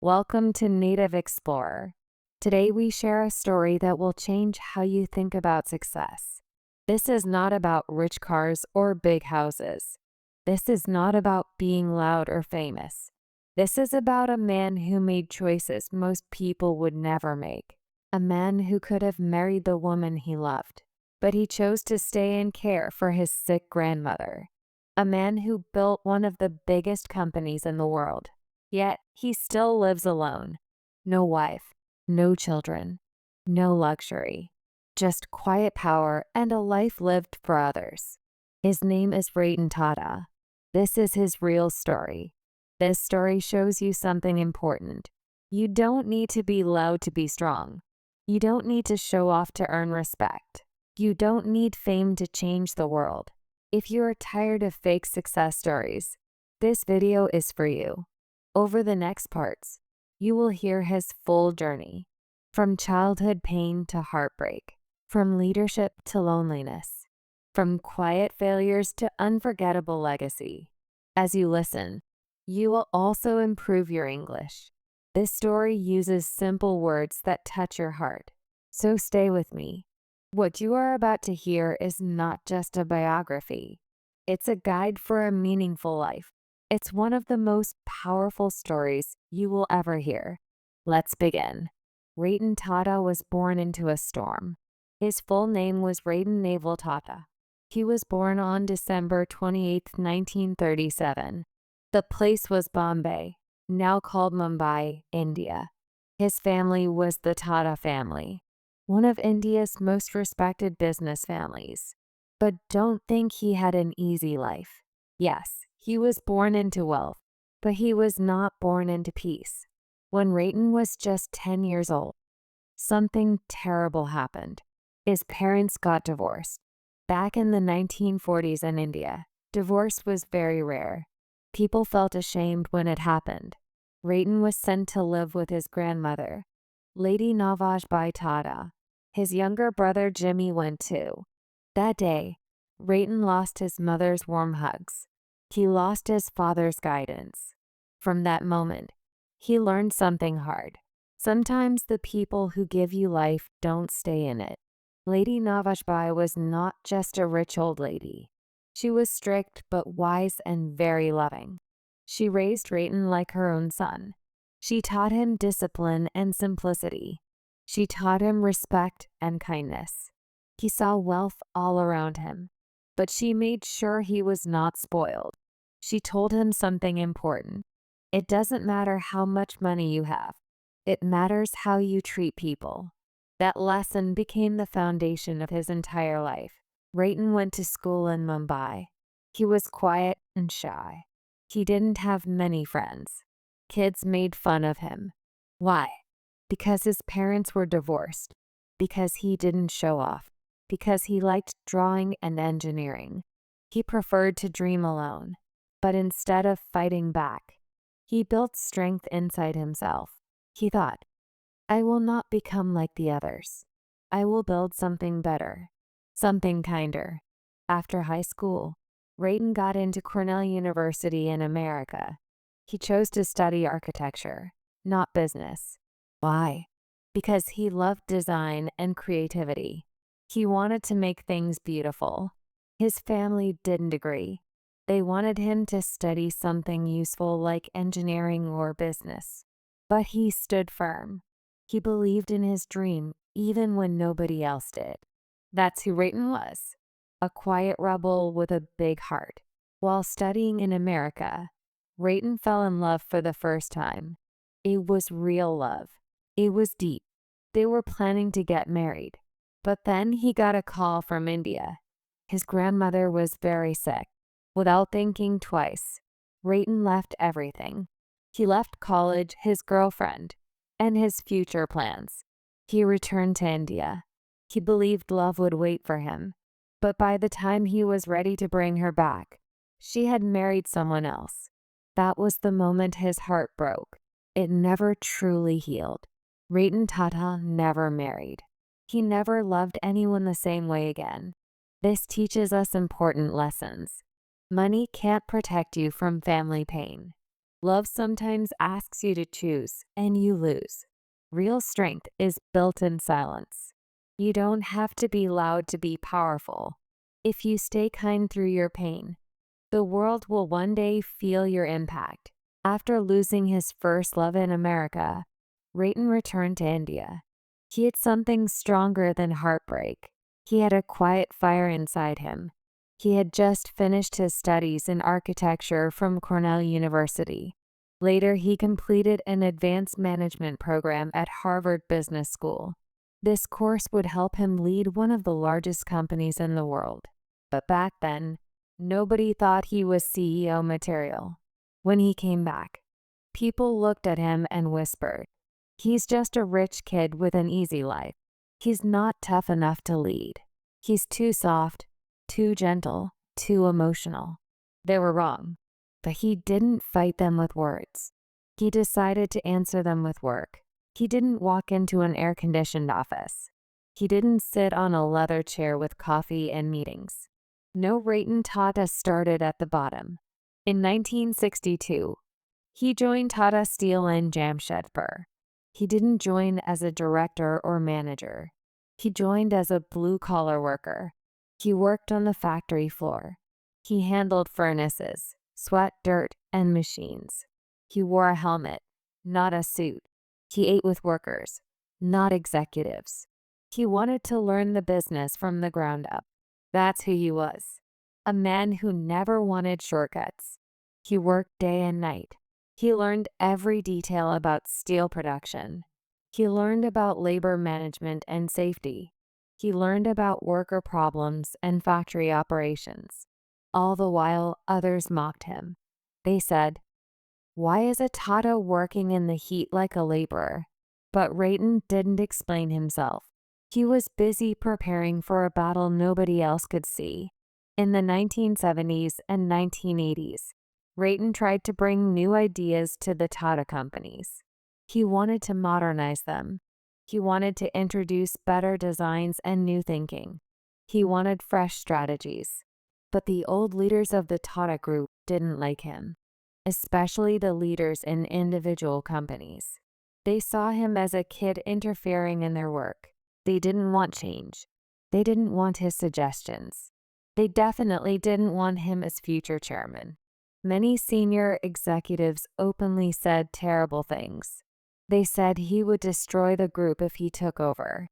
Welcome to Native Explorer. Today we share a story that will change how you think about success. This is not about rich cars or big houses. This is not about being loud or famous. This is about a man who made choices most people would never make. A man who could have married the woman he loved, but he chose to stay and care for his sick grandmother. A man who built one of the biggest companies in the world. Yet he still lives alone. No wife, no children, no luxury. Just quiet power and a life lived for others. His name is Ratan Tata. This is his real story. This story shows you something important. You don't need to be loud to be strong. You don't need to show off to earn respect. You don't need fame to change the world. If you are tired of fake success stories, this video is for you. Over the next parts, you will hear his full journey, from childhood pain to heartbreak, from leadership to loneliness, from quiet failures to unforgettable legacy. As you listen, you will also improve your English. This story uses simple words that touch your heart, so stay with me. What you are about to hear is not just a biography. It's a guide for a meaningful life. It's one of the most powerful stories you will ever hear. Let's begin. Ratan Tata was born into a storm. His full name was Ratan Naval Tata. He was born on December 28, 1937. The place was Bombay, now called Mumbai, India. His family was the Tata family, one of India's most respected business families. But don't think he had an easy life. Yes, he was born into wealth, but he was not born into peace. When Ratan was just 10 years old, something terrible happened. His parents got divorced. Back in the 1940s in India, divorce was very rare. People felt ashamed when it happened. Ratan was sent to live with his grandmother, Lady Navajbai Tata. His younger brother Jimmy went too. That day, Ratan lost his mother's warm hugs. He lost his father's guidance. From that moment, he learned something hard. Sometimes the people who give you life don't stay in it. Lady Navajbai was not just a rich old lady. She was strict but wise and very loving. She raised Ratan like her own son. She taught him discipline and simplicity. She taught him respect and kindness. He saw wealth all around him, but she made sure he was not spoiled. She told him something important. It doesn't matter how much money you have. It matters how you treat people. That lesson became the foundation of his entire life. Ratan went to school in Mumbai. He was quiet and shy. He didn't have many friends. Kids made fun of him. Why? Because his parents were divorced. Because he didn't show off. Because he liked drawing and engineering. He preferred to dream alone. But instead of fighting back, he built strength inside himself. He thought, I will not become like the others. I will build something better, something kinder. After high school, Ratan got into Cornell University in America. He chose to study architecture, not business. Why? Because he loved design and creativity. He wanted to make things beautiful. His family didn't agree. They wanted him to study something useful like engineering or business. But he stood firm. He believed in his dream even when nobody else did. That's who Ratan was, a quiet rebel with a big heart. While studying in America, Ratan fell in love for the first time. It was real love. It was deep. They were planning to get married. But then he got a call from India. His grandmother was very sick. Without thinking twice, Ratan left everything. He left college, his girlfriend, and his future plans. He returned to India. He believed love would wait for him. But by the time he was ready to bring her back, she had married someone else. That was the moment his heart broke. It never truly healed. Ratan Tata never married. He never loved anyone the same way again. This teaches us important lessons. Money can't protect you from family pain. Love sometimes asks you to choose, and you lose. Real strength is built in silence. You don't have to be loud to be powerful. If you stay kind through your pain, the world will one day feel your impact. After losing his first love in America, Rayton returned to India. He had something stronger than heartbreak. He had a quiet fire inside him. He had just finished his studies in architecture from Cornell University. Later, he completed an advanced management program at Harvard Business School. This course would help him lead one of the largest companies in the world. But back then, nobody thought he was CEO material. When he came back, people looked at him and whispered, "He's just a rich kid with an easy life. He's not tough enough to lead. He's too soft, too gentle, too emotional." They were wrong, but he didn't fight them with words. He decided to answer them with work. He didn't walk into an air-conditioned office. He didn't sit on a leather chair with coffee and meetings. No, Rayton Tata started at the bottom. In 1962, he joined Tata Steel in Jamshedpur. He didn't join as a director or manager. He joined as a blue-collar worker. He worked on the factory floor. He handled furnaces, sweat, dirt, and machines. He wore a helmet, not a suit. He ate with workers, not executives. He wanted to learn the business from the ground up. That's who he was. A man who never wanted shortcuts. He worked day and night. He learned every detail about steel production. He learned about labor management and safety. He learned about worker problems and factory operations. All the while, others mocked him. They said, "Why is a Tata working in the heat like a laborer?" But Rayton didn't explain himself. He was busy preparing for a battle nobody else could see. In the 1970s and 1980s, Rayton tried to bring new ideas to the Tata companies. He wanted to modernize them. He wanted to introduce better designs and new thinking. He wanted fresh strategies. But the old leaders of the Tata Group didn't like him, especially the leaders in individual companies. They saw him as a kid interfering in their work. They didn't want change. They didn't want his suggestions. They definitely didn't want him as future chairman. Many senior executives openly said terrible things. They said he would destroy the group if he took over.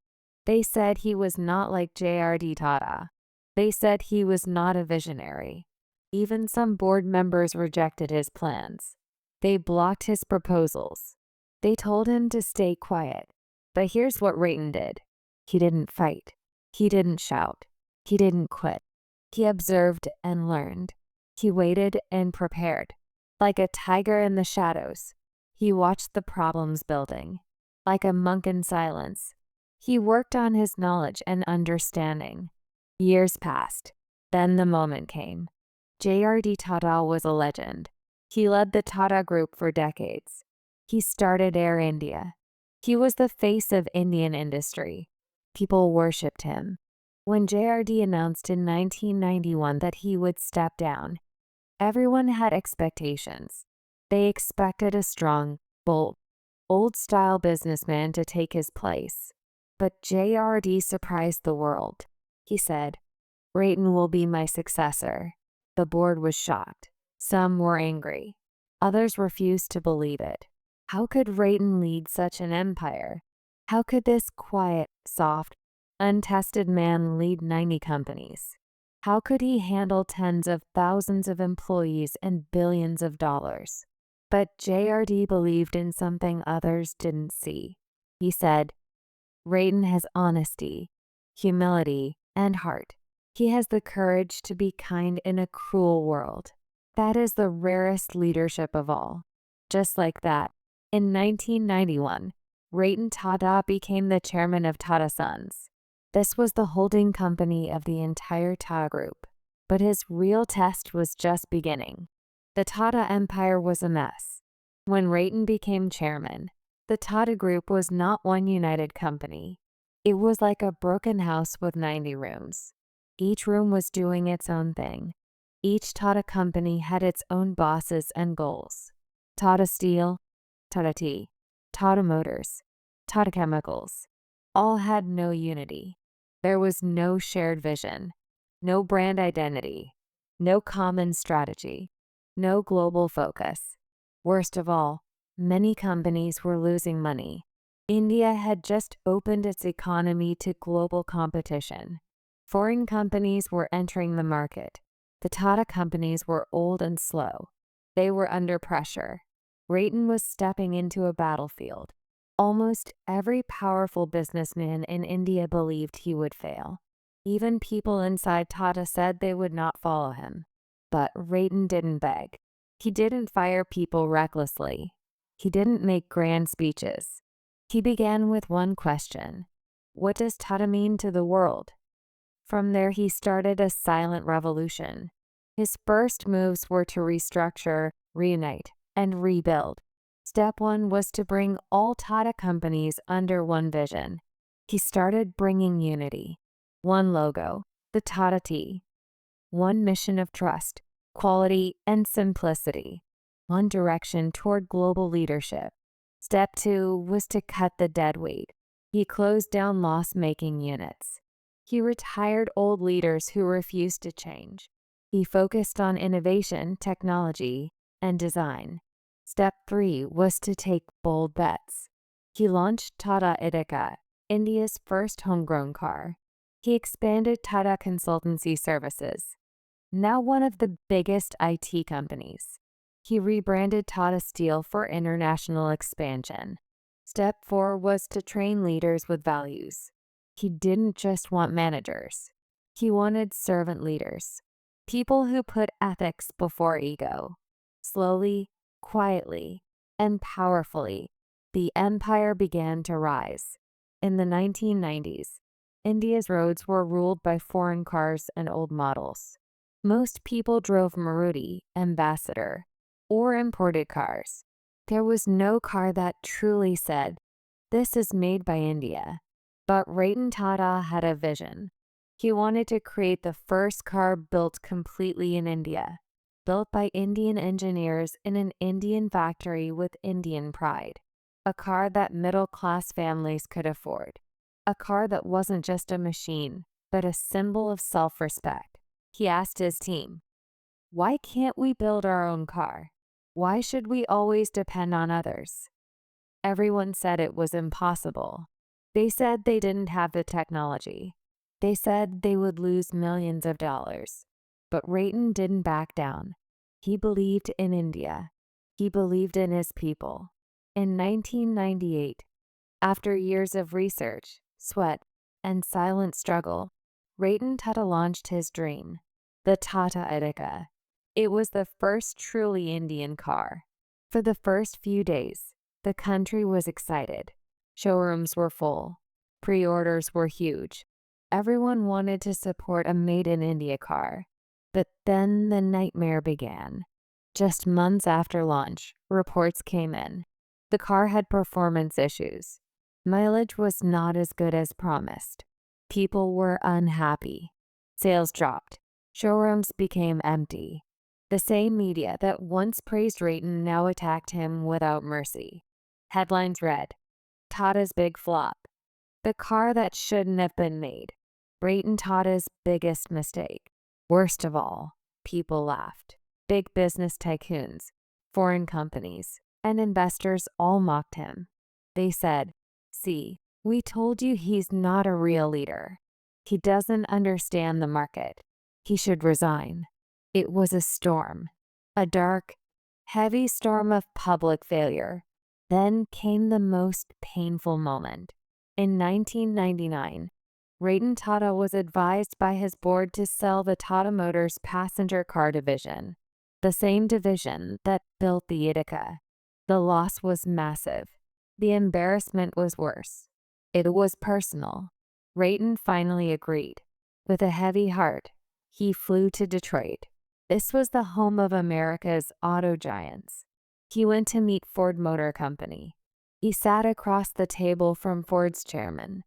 They said he was not like J.R.D. Tata. They said he was not a visionary. Even some board members rejected his plans. They blocked his proposals. They told him to stay quiet. But here's what Rayton did. He didn't fight. He didn't shout. He didn't quit. He observed and learned. He waited and prepared. Like a tiger in the shadows, he watched the problems building. Like a monk in silence, he worked on his knowledge and understanding. Years passed. Then the moment came. J.R.D. Tata was a legend. He led the Tata Group for decades. He started Air India. He was the face of Indian industry. People worshipped him. When J.R.D. announced in 1991 that he would step down, everyone had expectations. They expected a strong, bold, old-style businessman to take his place. But J.R.D. surprised the world. He said, "Rayton will be my successor." The board was shocked. Some were angry. Others refused to believe it. How could Rayton lead such an empire? How could this quiet, soft, untested man lead 90 companies? How could he handle tens of thousands of employees and billions of dollars? But J.R.D. believed in something others didn't see. He said, "Rayton has honesty, humility, and heart. He has the courage to be kind in a cruel world. That is the rarest leadership of all." Just like that, in 1991, Rayton Tata became the chairman of Tata Sons. This was the holding company of the entire Tata Group. But his real test was just beginning. The Tata Empire was a mess. When Rayton became chairman, the Tata Group was not one united company. It was like a broken house with 90 rooms. Each room was doing its own thing. Each Tata company had its own bosses and goals. Tata Steel, Tata Tea, Tata Motors, Tata Chemicals, all had no unity. There was no shared vision, no brand identity, no common strategy, no global focus. Worst of all, many companies were losing money. India had just opened its economy to global competition. Foreign companies were entering the market. The Tata companies were old and slow. They were under pressure. Ratan was stepping into a battlefield. Almost every powerful businessman in India believed he would fail. Even people inside Tata said they would not follow him. But Ratan didn't beg. He didn't fire people recklessly. He didn't make grand speeches. He began with one question: what does Tata mean to the world? From there, he started a silent revolution. His first moves were to restructure, reunite, and rebuild. Step one was to bring all Tata companies under one vision. He started bringing unity. One logo, the Tata Tea. One mission of trust, quality, and simplicity. One direction toward global leadership. Step two was to cut the dead weight. He closed down loss-making units. He retired old leaders who refused to change. He focused on innovation, technology, and design. Step three was to take bold bets. He launched Tata Indica, India's first homegrown car. He expanded Tata Consultancy Services, now one of the biggest IT companies. He rebranded Tata Steel for international expansion. Step four was to train leaders with values. He didn't just want managers. He wanted servant leaders, people who put ethics before ego. Slowly, quietly, and powerfully, the empire began to rise. In the 1990s, India's roads were ruled by foreign cars and old models. Most people drove Maruti, Ambassador, or imported cars. There was no car that truly said, "This is made by India." But Ratan Tata had a vision. He wanted to create the first car built completely in India, built by Indian engineers in an Indian factory with Indian pride. A car that middle-class families could afford. A car that wasn't just a machine, but a symbol of self-respect. He asked his team, "Why can't we build our own car? Why should we always depend on others?" Everyone said it was impossible. They said they didn't have the technology. They said they would lose millions of dollars. But Ratan didn't back down. He believed in India. He believed in his people. In 1998, after years of research, sweat, and silent struggle, Ratan Tata launched his dream, the Tata Indica. It was the first truly Indian car. For the first few days, the country was excited. Showrooms were full. Pre-orders were huge. Everyone wanted to support a made-in-India car. But then the nightmare began. Just months after launch, reports came in. The car had performance issues. Mileage was not as good as promised. People were unhappy. Sales dropped. Showrooms became empty. The same media that once praised Ratan now attacked him without mercy. Headlines read, "Tata's big flop. The car that shouldn't have been made. Ratan Tata's biggest mistake." Worst of all, people laughed. Big business tycoons, foreign companies, and investors all mocked him. They said, "See, we told you he's not a real leader. He doesn't understand the market. He should resign." It was a storm, a dark, heavy storm of public failure. Then came the most painful moment. In 1999, Ratan Tata was advised by his board to sell the Tata Motors passenger car division, the same division that built the Indica. The loss was massive. The embarrassment was worse. It was personal. Ratan finally agreed. With a heavy heart, he flew to Detroit. This was the home of America's auto giants. He went to meet Ford Motor Company. He sat across the table from Ford's chairman.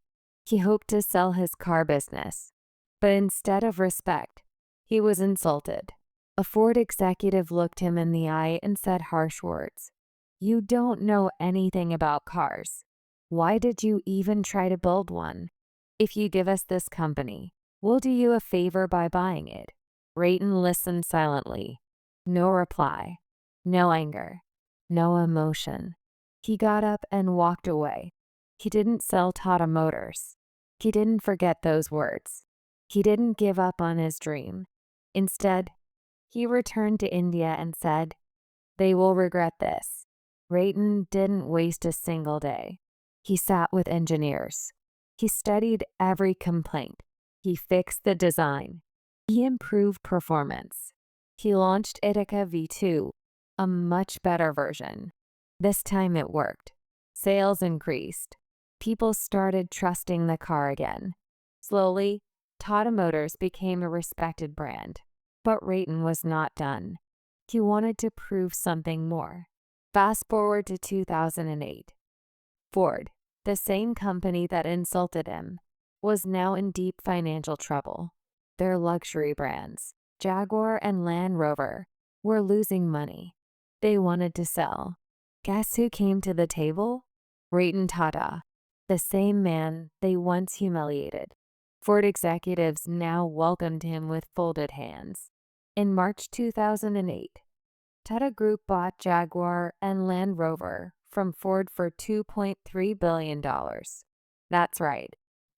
He hoped to sell his car business. But instead of respect, he was insulted. A Ford executive looked him in the eye and said harsh words. You don't know anything about cars. Why did you even try to build one? If you give us this company, we'll do you a favor by buying it." Rayton listened silently. No reply. No anger. No emotion. He got up and walked away. He didn't sell Tata Motors. He didn't forget those words. He didn't give up on his dream. Instead, he returned to India and said, "They will regret this." Rayton didn't waste a single day. He sat with engineers. He studied every complaint. He fixed the design. He improved performance. He launched Etika V2, a much better version. This time it worked. Sales increased. People started trusting the car again. Slowly, Tata Motors became a respected brand. But Rayton was not done. He wanted to prove something more. Fast forward to 2008. Ford, the same company that insulted him, was now in deep financial trouble. Their luxury brands, Jaguar and Land Rover, were losing money. They wanted to sell. Guess who came to the table? Ratan Tata, the same man they once humiliated. Ford executives now welcomed him with folded hands. In March 2008, Tata Group bought Jaguar and Land Rover from Ford for $2.3 billion. That's right.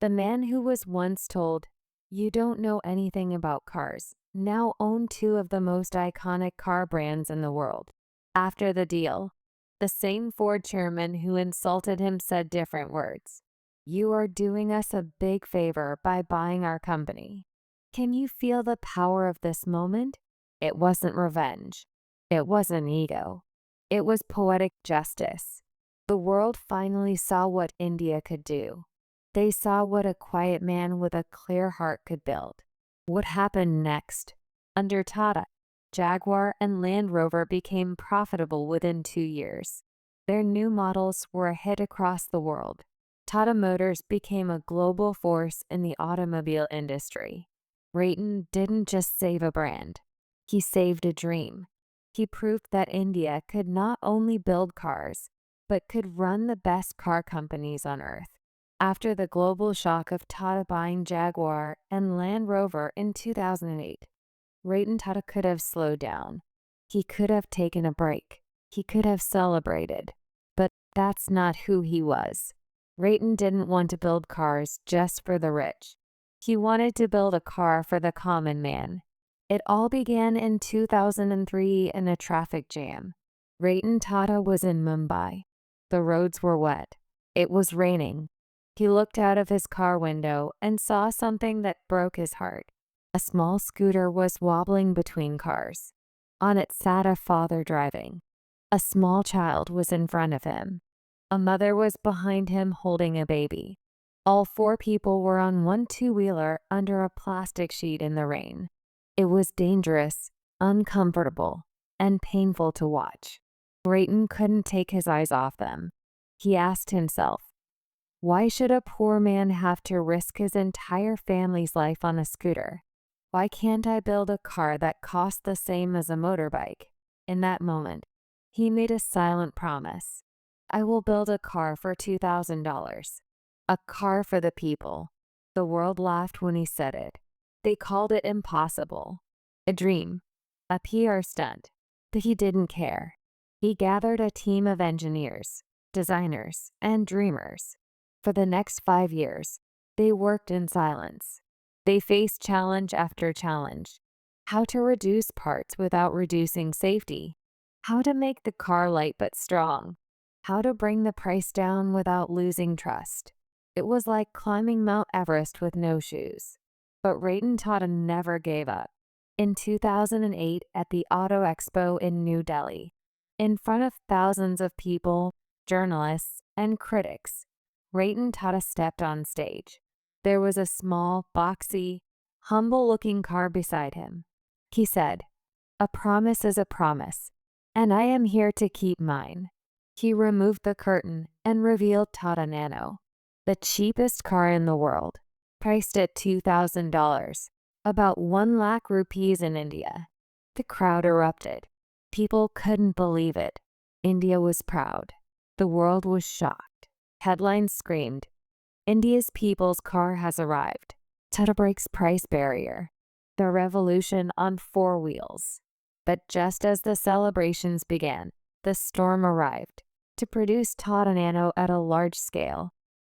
The man who was once told, "You don't know anything about cars," now owned two of the most iconic car brands in the world. After the deal, the same Ford chairman who insulted him said different words. "You are doing us a big favor by buying our company." Can you feel the power of this moment? It wasn't revenge. It wasn't ego. It was poetic justice. The world finally saw what India could do. They saw what a quiet man with a clear heart could build. What happened next? Under Tata, Jaguar and Land Rover became profitable within 2 years. Their new models were a hit across the world. Tata Motors became a global force in the automobile industry. Rayton didn't just save a brand. He saved a dream. He proved that India could not only build cars, but could run the best car companies on earth. After the global shock of Tata buying Jaguar and Land Rover in 2008, Ratan Tata could have slowed down. He could have taken a break. He could have celebrated. But that's not who he was. Ratan didn't want to build cars just for the rich. He wanted to build a car for the common man. It all began in 2003 in a traffic jam. Ratan Tata was in Mumbai. The roads were wet. It was raining. He looked out of his car window and saw something that broke his heart. A small scooter was wobbling between cars. On it sat a father driving. A small child was in front of him. A mother was behind him holding a baby. All 4 people were on one two-wheeler under a plastic sheet in the rain. It was dangerous, uncomfortable, and painful to watch. Rayton couldn't take his eyes off them. He asked himself, why should a poor man have to risk his entire family's life on a scooter? Why can't I build a car that costs the same as a motorbike? In that moment, he made a silent promise. I will build a car for $2,000. A car for the people. The world laughed when he said it. They called it impossible. A dream. A PR stunt. But he didn't care. He gathered a team of engineers, designers, and dreamers. For the next 5 years, they worked in silence. They faced challenge after challenge. How to reduce parts without reducing safety. How to make the car light but strong. How to bring the price down without losing trust. It was like climbing Mount Everest with no shoes. But Ratan Tata never gave up. In 2008 at the Auto Expo in New Delhi, in front of thousands of people, journalists, and critics, Ratan Tata stepped on stage. There was a small, boxy, humble-looking car beside him. He said, "A promise is a promise, and I am here to keep mine." He removed the curtain and revealed Tata Nano, the cheapest car in the world, priced at $2,000, about 1 lakh rupees in India. The crowd erupted. People couldn't believe it. India was proud. The world was shocked. Headlines screamed, India's people's car has arrived. Tata breaks price barrier. The revolution on four wheels. But just as the celebrations began, the storm arrived. To produce Tata Nano at a large scale,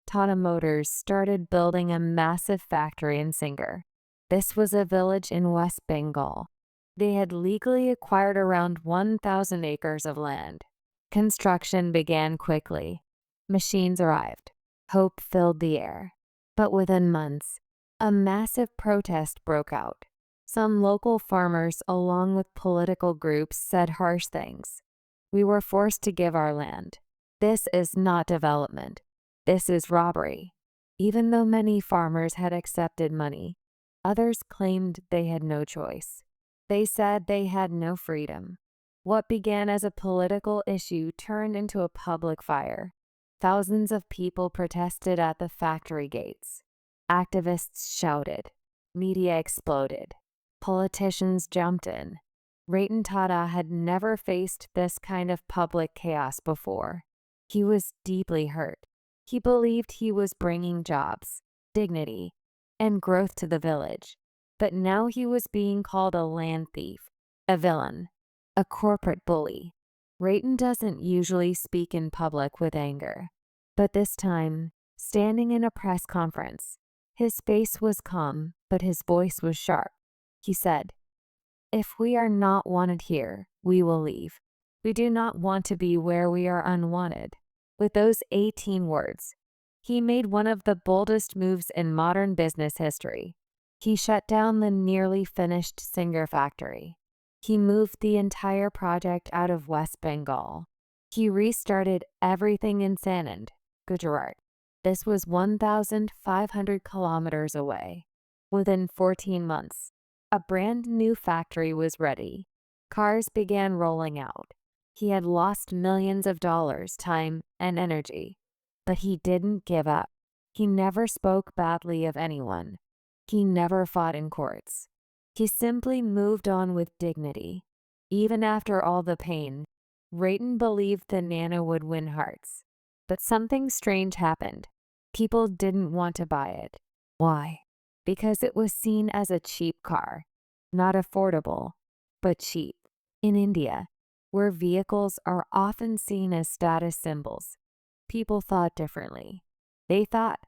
Tata Motors started building a massive factory in Singapore. This was a village in West Bengal. They had legally acquired around 1,000 acres of land. Construction began quickly. Machines arrived. Hope filled the air. But within months, a massive protest broke out. Some local farmers, along with political groups, said harsh things. We were forced to give our land. This is not development. This is robbery. Even though many farmers had accepted money, others claimed they had no choice. They said they had no freedom. What began as a political issue turned into a public fire. Thousands of people protested at the factory gates. Activists shouted. Media exploded. Politicians jumped in. Ratan Tata had never faced this kind of public chaos before. He was deeply hurt. He believed he was bringing jobs, dignity, and growth to the village. But now he was being called a land thief, a villain, a corporate bully. Ratan doesn't usually speak in public with anger. But this time, standing in a press conference, his face was calm, but his voice was sharp. He said, If we are not wanted here, we will leave. We do not want to be where we are unwanted. With those 18 words, he made one of the boldest moves in modern business history. He shut down the nearly finished Singer factory. He moved the entire project out of West Bengal. He restarted everything in Sanand, Gujarat. This was 1,500 kilometers away. Within 14 months, a brand new factory was ready. Cars began rolling out. He had lost millions of dollars, time, and energy. But he didn't give up. He never spoke badly of anyone. He never fought in courts. He simply moved on with dignity. Even after all the pain, Ratan believed the Nano would win hearts. But something strange happened. People didn't want to buy it. Why? Because it was seen as a cheap car. Not affordable, but cheap. In India, where vehicles are often seen as status symbols, people thought differently. They thought,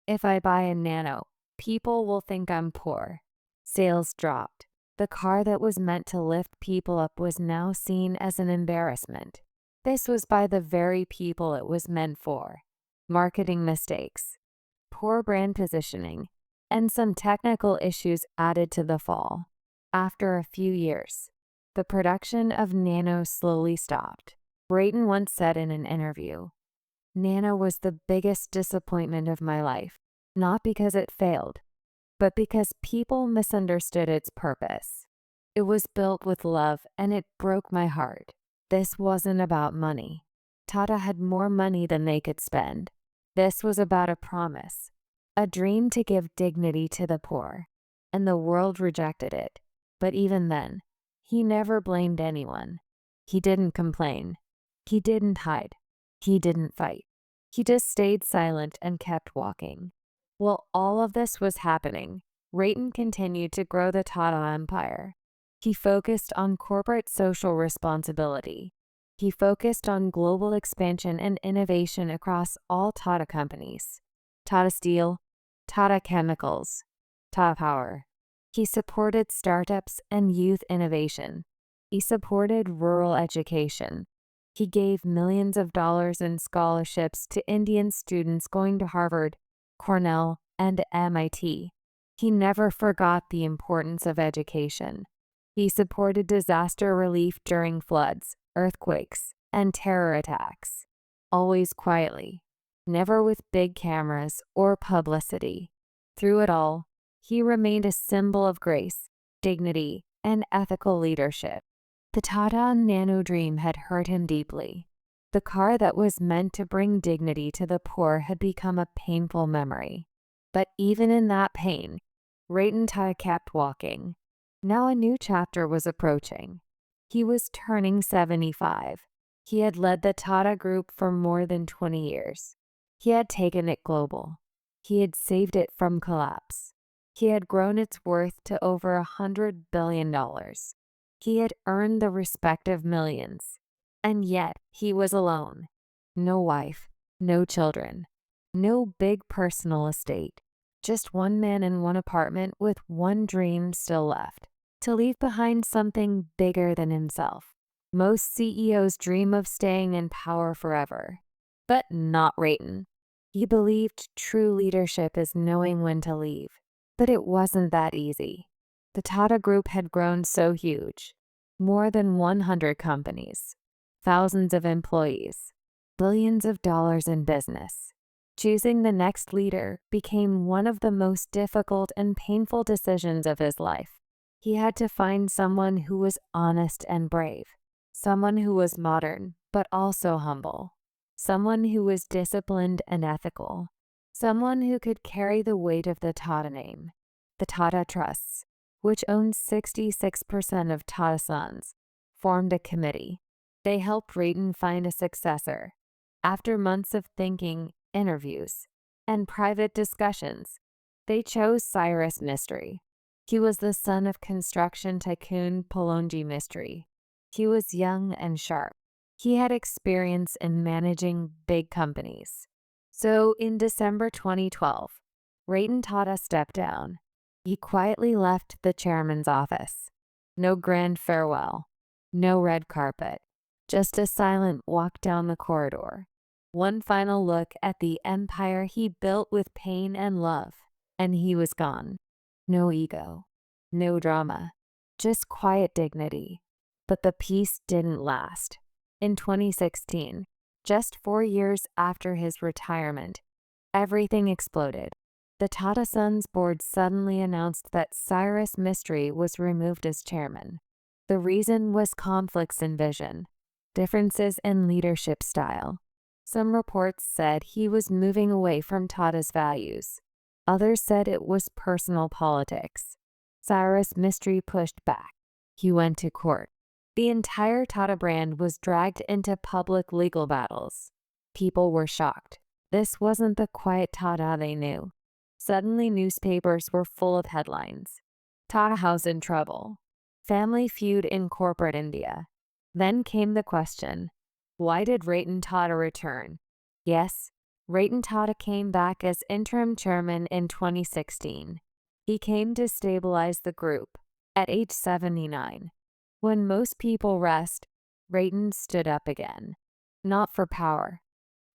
if I buy a Nano, people will think I'm poor. Sales dropped. The car that was meant to lift people up was now seen as an embarrassment. This was by the very people it was meant for. Marketing mistakes, poor brand positioning, and some technical issues added to the fall. After a few years, the production of Nano slowly stopped. Ratan once said in an interview, Nano was the biggest disappointment of my life, not because it failed, but because people misunderstood its purpose. It was built with love and it broke my heart. This wasn't about money. Tata had more money than they could spend. This was about a promise, a dream to give dignity to the poor, and the world rejected it. But even then, he never blamed anyone. He didn't complain. He didn't hide. He didn't fight. He just stayed silent and kept walking. While all of this was happening, Ratan continued to grow the Tata empire. He focused on corporate social responsibility. He focused on global expansion and innovation across all Tata companies. Tata Steel, Tata Chemicals, Tata Power. He supported startups and youth innovation. He supported rural education. He gave millions of dollars in scholarships to Indian students going to Harvard, Cornell, and MIT. He never forgot the importance of education. He supported disaster relief during floods, earthquakes, and terror attacks. Always quietly, never with big cameras or publicity. Through it all, he remained a symbol of grace, dignity, and ethical leadership. The Tata Nano dream had hurt him deeply. The car that was meant to bring dignity to the poor had become a painful memory. But even in that pain, Ratan Tata kept walking. Now a new chapter was approaching. He was turning 75. He had led the Tata Group for more than 20 years. He had taken it global. He had saved it from collapse. He had grown its worth to over $100 billion. He had earned the respect of millions. And yet, he was alone. No wife, no children, no big personal estate. Just one man in one apartment with one dream still left: to leave behind something bigger than himself. Most CEOs dream of staying in power forever, but not Rayton. He believed true leadership is knowing when to leave, but it wasn't that easy. The Tata Group had grown so huge: more than 100 companies, thousands of employees, billions of dollars in business. Choosing the next leader became one of the most difficult and painful decisions of his life. He had to find someone who was honest and brave, someone who was modern but also humble, someone who was disciplined and ethical, someone who could carry the weight of the Tata name. The Tata Trusts, which owned 66% of Tata Sons, formed a committee. They helped Rayton find a successor. After months of thinking, interviews, and private discussions, they chose Cyrus Mistry. He was the son of construction tycoon Palonji Mistry. He was young and sharp. He had experience in managing big companies. So in December 2012, Ratan Tata stepped down. He quietly left the chairman's office. No grand farewell, no red carpet, just a silent walk down the corridor. One final look at the empire he built with pain and love, and he was gone. No ego, no drama, just quiet dignity. But the peace didn't last. In 2016, just 4 years after his retirement, everything exploded. The Tata Sons board suddenly announced that Cyrus Mistry was removed as chairman. The reason was conflicts in vision, differences in leadership style. Some reports said he was moving away from Tata's values. Others said it was personal politics. Cyrus Mistry pushed back. He went to court. The entire Tata brand was dragged into public legal battles. People were shocked. This wasn't the quiet Tata they knew. Suddenly, newspapers were full of headlines. Tata House in trouble. Family feud in corporate India. Then came the question, why did Ratan Tata return? Yes, Ratan Tata came back as interim chairman in 2016. He came to stabilize the group at age 79. When most people rest, Ratan stood up again. Not for power,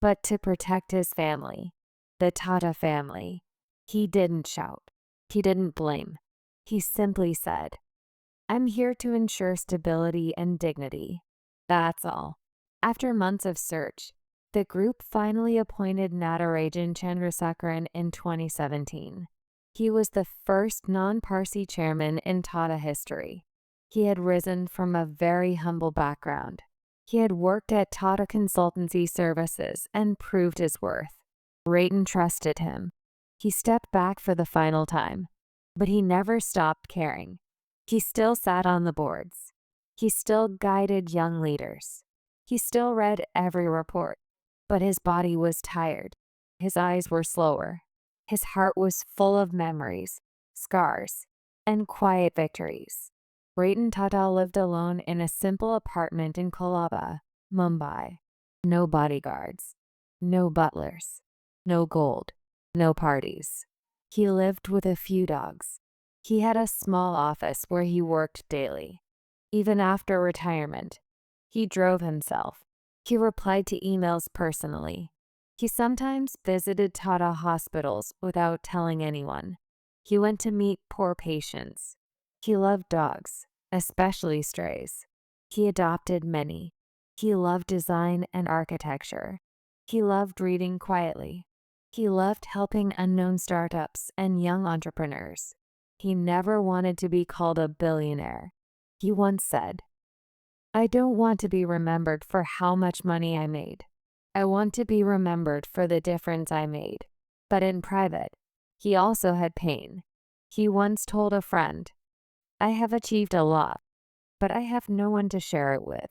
but to protect his family, the Tata family. He didn't shout. He didn't blame. He simply said, I'm here to ensure stability and dignity. That's all. After months of search, the group finally appointed Natarajan Chandrasekaran in 2017. He was the first non-Parsi chairman in Tata history. He had risen from a very humble background. He had worked at Tata Consultancy Services and proved his worth. Ratan trusted him. He stepped back for the final time, but he never stopped caring. He still sat on the boards. He still guided young leaders. He still read every report, but his body was tired. His eyes were slower. His heart was full of memories, scars, and quiet victories. Ratan Tata lived alone in a simple apartment in Colaba, Mumbai. No bodyguards, no butlers, no gold, no parties. He lived with a few dogs. He had a small office where he worked daily. Even after retirement, he drove himself. He replied to emails personally. He sometimes visited Tata hospitals without telling anyone. He went to meet poor patients. He loved dogs, especially strays. He adopted many. He loved design and architecture. He loved reading quietly. He loved helping unknown startups and young entrepreneurs. He never wanted to be called a billionaire. He once said, I don't want to be remembered for how much money I made. I want to be remembered for the difference I made. But in private, he also had pain. He once told a friend, I have achieved a lot, but I have no one to share it with.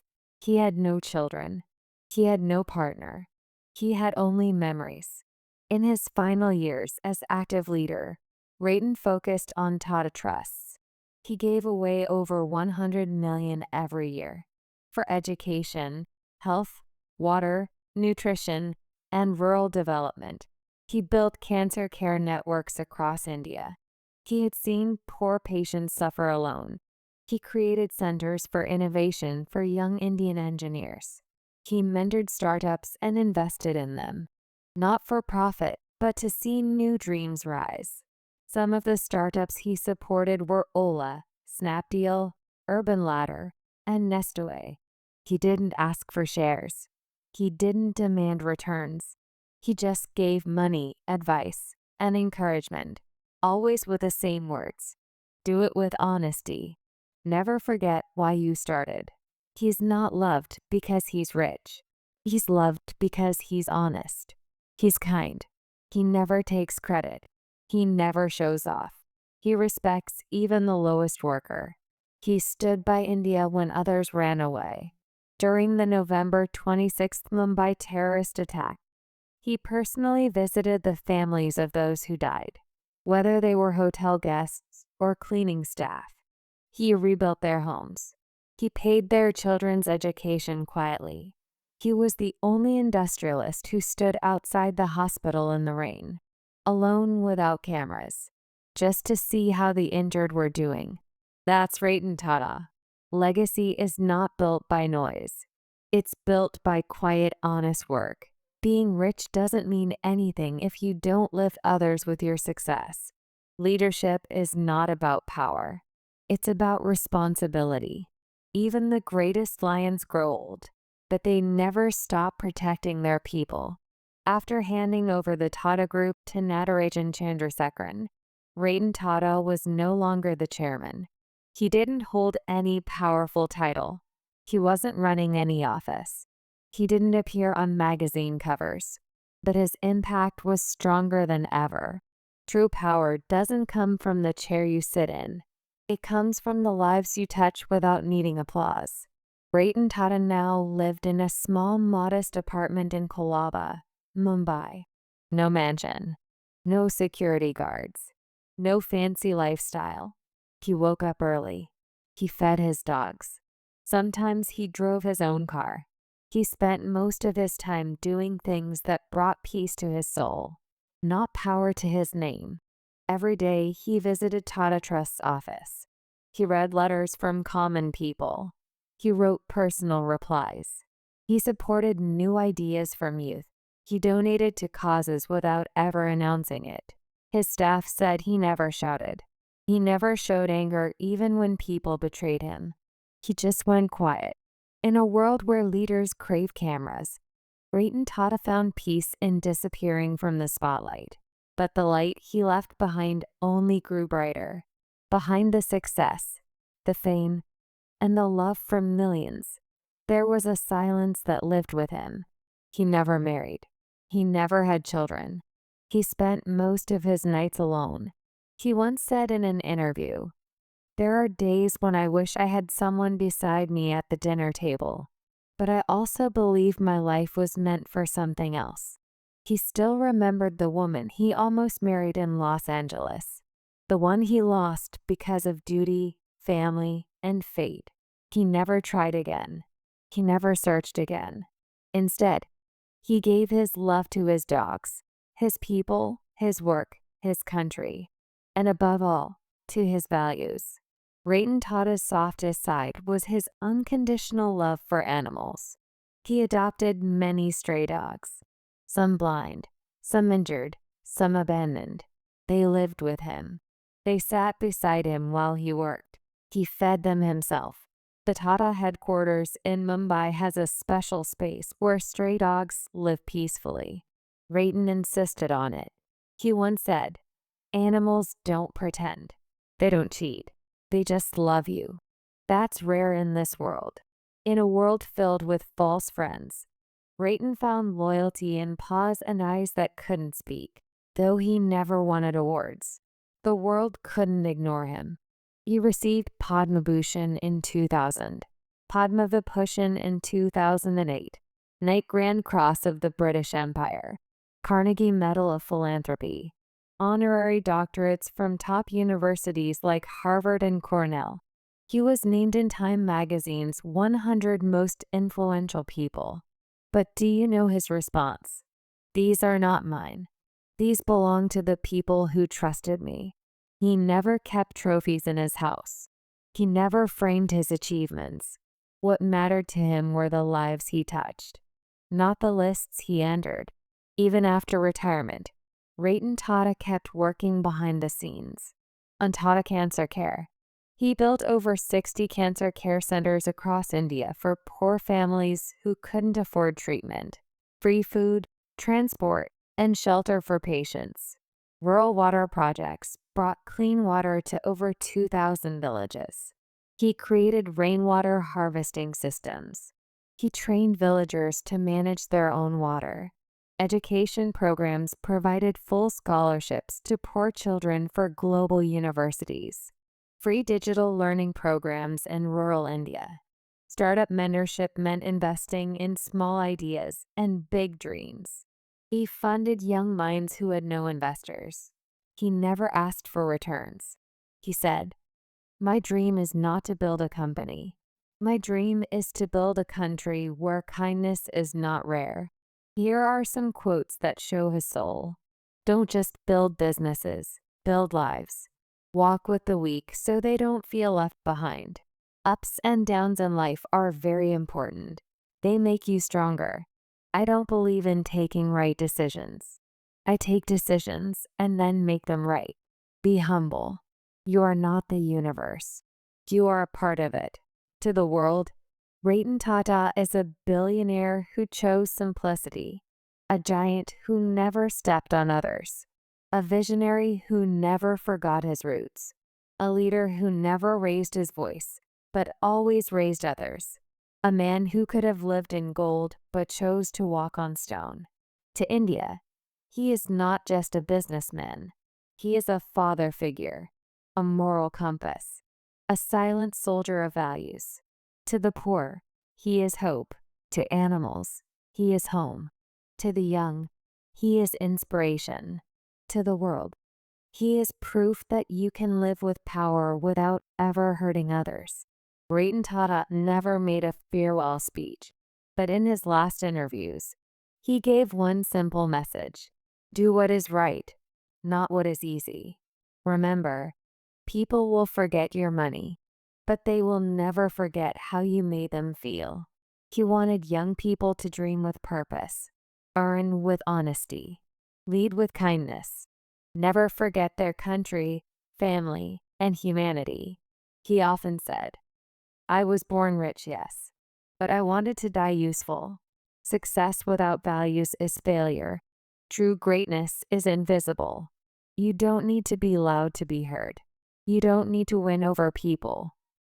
He had no children. He had no partner. He had only memories. In his final years as active leader, Rayton focused on Tata Trusts. He gave away over 100 million every year for education, health, water, nutrition, and rural development. He built cancer care networks across India. He had seen poor patients suffer alone. He created centers for innovation for young Indian engineers. He mentored startups and invested in them, not for profit, but to see new dreams rise. Some of the startups he supported were Ola, Snapdeal, Urban Ladder, and Nestaway. He didn't ask for shares. He didn't demand returns. He just gave money, advice, and encouragement, always with the same words. Do it with honesty. Never forget why you started. He's not loved because he's rich. He's loved because he's honest. He's kind. He never takes credit. He never shows off. He respects even the lowest worker. He stood by India when others ran away. During the November 26th Mumbai terrorist attack, he personally visited the families of those who died, whether they were hotel guests or cleaning staff. He rebuilt their homes. He paid their children's education quietly. He was the only industrialist who stood outside the hospital in the rain, alone without cameras, just to see how the injured were doing. That's Ratan Tata. Legacy is not built by noise. It's built by quiet, honest work. Being rich doesn't mean anything if you don't lift others with your success. Leadership is not about power. It's about responsibility. Even the greatest lions grow old, but they never stop protecting their people. After handing over the Tata Group to Natarajan Chandrasekaran, Ratan Tata was no longer the chairman. He didn't hold any powerful title. He wasn't running any office. He didn't appear on magazine covers, but his impact was stronger than ever. True power doesn't come from the chair you sit in. It comes from the lives you touch without needing applause. Ratan Tata now lived in a small, modest apartment in Colaba, Mumbai. No mansion, no security guards, no fancy lifestyle. He woke up early. He fed his dogs. Sometimes he drove his own car. He spent most of his time doing things that brought peace to his soul, not power to his name. Every day he visited Tata Trust's office. He read letters from common people. He wrote personal replies. He supported new ideas from youth. He donated to causes without ever announcing it. His staff said he never shouted. He never showed anger even when people betrayed him. He just went quiet. In a world where leaders crave cameras, Ratan Tata found peace in disappearing from the spotlight. But the light he left behind only grew brighter. Behind the success, the fame, and the love from millions, there was a silence that lived with him. He never married. He never had children. He spent most of his nights alone. He once said in an interview, "There are days when I wish I had someone beside me at the dinner table, but I also believe my life was meant for something else." He still remembered the woman he almost married in Los Angeles, the one he lost because of duty, family, and fate. He never tried again. He never searched again. Instead, he gave his love to his dogs, his people, his work, his country, and above all, to his values. Ratan Tata's softest side was his unconditional love for animals. He adopted many stray dogs, some blind, some injured, some abandoned. They lived with him. They sat beside him while he worked. He fed them himself. The Tata headquarters in Mumbai has a special space where stray dogs live peacefully. Ratan insisted on it. He once said, "Animals don't pretend. They don't cheat. They just love you." That's rare in this world. In a world filled with false friends, Ratan found loyalty in paws and eyes that couldn't speak. Though he never wanted awards, the world couldn't ignore him. He received Padma Bhushan in 2000. Padma Vibhushan in 2008, Knight Grand Cross of the British Empire, Carnegie Medal of Philanthropy, honorary doctorates from top universities like Harvard and Cornell. He was named in Time magazine's 100 most influential people. But do you know his response? These are not mine. These belong to the people who trusted me. He never kept trophies in his house. He never framed his achievements. What mattered to him were the lives he touched, not the lists he entered. Even after retirement, Ratan Tata kept working behind the scenes. On Tata Cancer Care, he built over 60 cancer care centers across India for poor families who couldn't afford treatment. Free food, transport, and shelter for patients. Rural water projects brought clean water to over 2,000 villages. He created rainwater harvesting systems. He trained villagers to manage their own water. Education programs provided full scholarships to poor children for global universities. Free digital learning programs in rural India. Startup mentorship meant investing in small ideas and big dreams. He funded young minds who had no investors. He never asked for returns. He said, "My dream is not to build a company. My dream is to build a country where kindness is not rare." Here are some quotes that show his soul. Don't just build businesses, build lives. Walk with the weak so they don't feel left behind. Ups and downs in life are very important. They make you stronger. I don't believe in taking right decisions. I take decisions and then make them right. Be humble. You are not the universe. You are a part of it. To the world, Ratan Tata is a billionaire who chose simplicity, a giant who never stepped on others, a visionary who never forgot his roots, a leader who never raised his voice, but always raised others, a man who could have lived in gold but chose to walk on stone. To India, he is not just a businessman. He is a father figure, a moral compass, a silent soldier of values. To the poor, he is hope. To animals, he is home. To the young, he is inspiration. To the world, he is proof that you can live with power without ever hurting others. Ratan Tata never made a farewell speech, but in his last interviews, he gave one simple message: do what is right, not what is easy. Remember, people will forget your money, but they will never forget how you made them feel. He wanted young people to dream with purpose, earn with honesty, lead with kindness, never forget their country, family, and humanity. He often said, "I was born rich, yes, but I wanted to die useful. Success without values is failure. True greatness is invisible. You don't need to be loud to be heard. You don't need to win over people.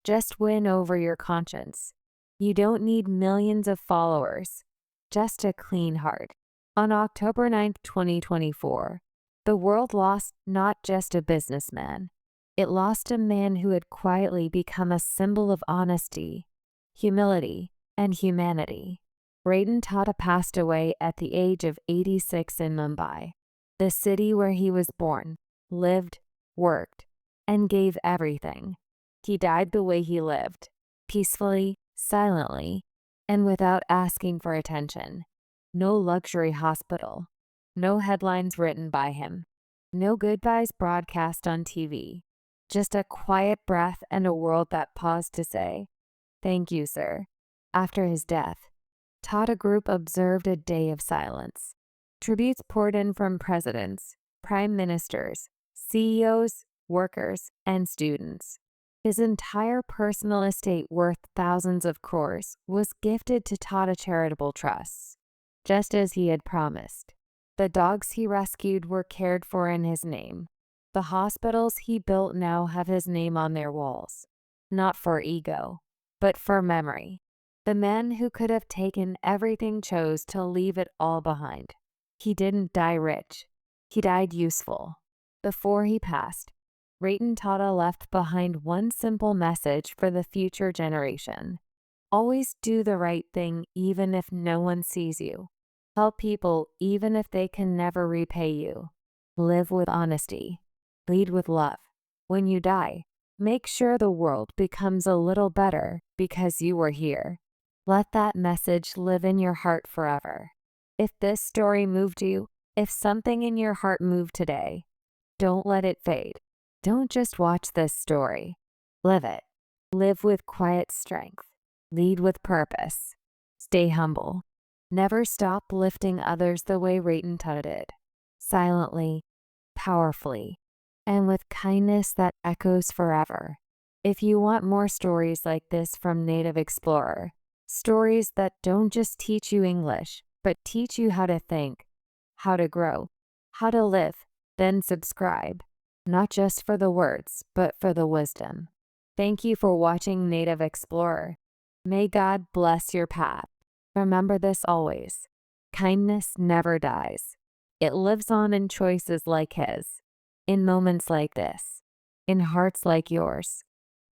Just win over your conscience. You don't need millions of followers, just a clean heart." On October 9, 2024, the world lost not just a businessman. It lost a man who had quietly become a symbol of honesty, humility, and humanity. Ratan Tata passed away at the age of 86 in Mumbai, the city where he was born, lived, worked, and gave everything. He died the way he lived, peacefully, silently, and without asking for attention. No luxury hospital, no headlines written by him, no goodbyes broadcast on TV. Just a quiet breath and a world that paused to say, "Thank you, sir." After his death, Tata Group observed a day of silence. Tributes poured in from presidents, prime ministers, CEOs, workers, and students. His entire personal estate, worth thousands of crores, was gifted to Tata Charitable Trusts, just as he had promised. The dogs he rescued were cared for in his name. The hospitals he built now have his name on their walls, not for ego, but for memory. The man who could have taken everything chose to leave it all behind. He didn't die rich. He died useful. Before he passed, Ratan Tata left behind one simple message for the future generation: Always do the right thing even if no one sees you. Help people even if they can never repay you. Live with honesty. Lead with love. When you die, make sure the world becomes a little better because you were here. Let that message live in your heart forever. If this story moved you, if something in your heart moved today, don't let it fade. Don't just watch this story. Live it. Live with quiet strength. Lead with purpose. Stay humble. Never stop lifting others the way Rayton Tutta did. Silently, powerfully, and with kindness that echoes forever. If you want more stories like this from Native Explorer, stories that don't just teach you English, but teach you how to think, how to grow, how to live, then subscribe. Not just for the words, but for the wisdom. Thank you for watching Native Explorer. May God bless your path. Remember this always. Kindness never dies. It lives on in choices like his, in moments like this, in hearts like yours.